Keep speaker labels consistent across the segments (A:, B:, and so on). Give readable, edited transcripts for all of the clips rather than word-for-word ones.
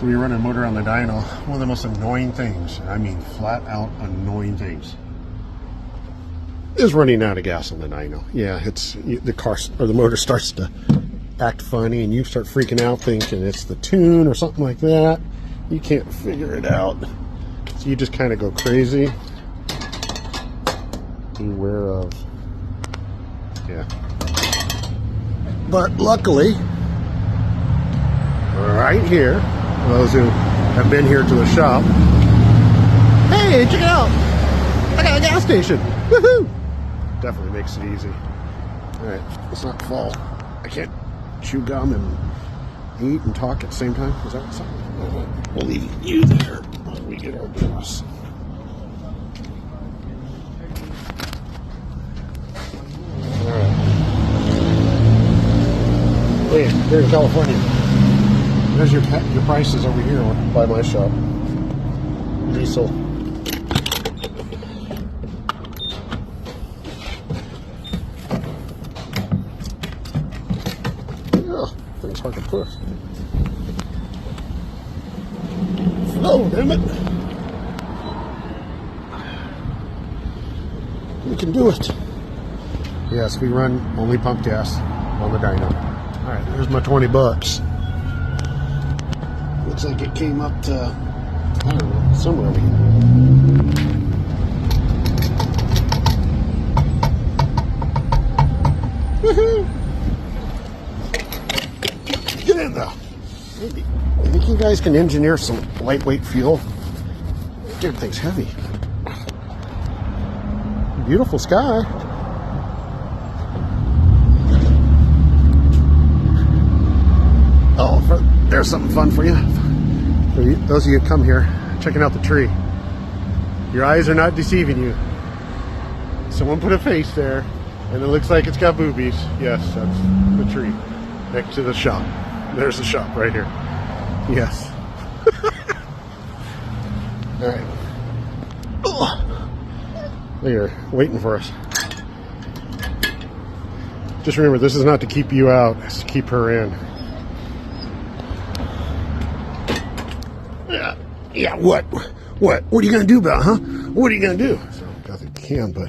A: So we run a motor on the dyno. One of the most annoying things, I mean flat out annoying things, is running out of gas on the dyno. Yeah, it's the car or the motor starts to act funny and you start freaking out thinking it's the tune or something like that. You can't figure it out. So you just kind of go crazy. Beware of, yeah. But luckily, right here, those who have been here to the shop, hey, check it out! I got a gas station! Woohoo! Definitely makes it easy. Alright, let's not fall. I can't chew gum and eat and talk at the same time. Is that something? We'll leave you there while we get our gas. Alright. Hey, here in California. There's your prices over here by my shop. Diesel. Yeah, thing's hard to push. Oh, damn it. We can do it. Yes, we run only pump gas on the dyno. Alright, there's my 20 bucks. Looks like it came up to, I don't know, somewhere over here. Woohoo! Get in there! Maybe. I think you guys can engineer some lightweight fuel. Dude, thing's heavy. Beautiful sky. Oh, there's something fun for you. For those of you who come here, checking out the tree. Your eyes are not deceiving you. Someone put a face there, and it looks like it's got boobies. Yes, that's the tree next to the shop. There's the shop right here. Yes. All right. They're waiting for us. Just remember, this is not to keep you out, it's to keep her in. Yeah, what? What are you gonna do about it, huh? What are you gonna do? So, I think you can, but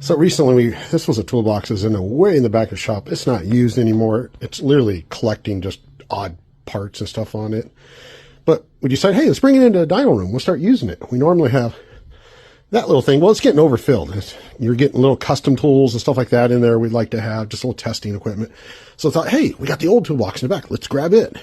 A: so recently this was a toolbox that's way in the back of the shop. It's not used anymore. It's literally collecting just odd parts and stuff on it. But we decided, hey, let's bring it into the dyno room. We'll start using it. We normally have that little thing. Well, it's getting overfilled. You're getting little custom tools and stuff like that in there. We'd like to have just a little testing equipment. So I thought, hey, we got the old toolbox in the back. Let's grab it.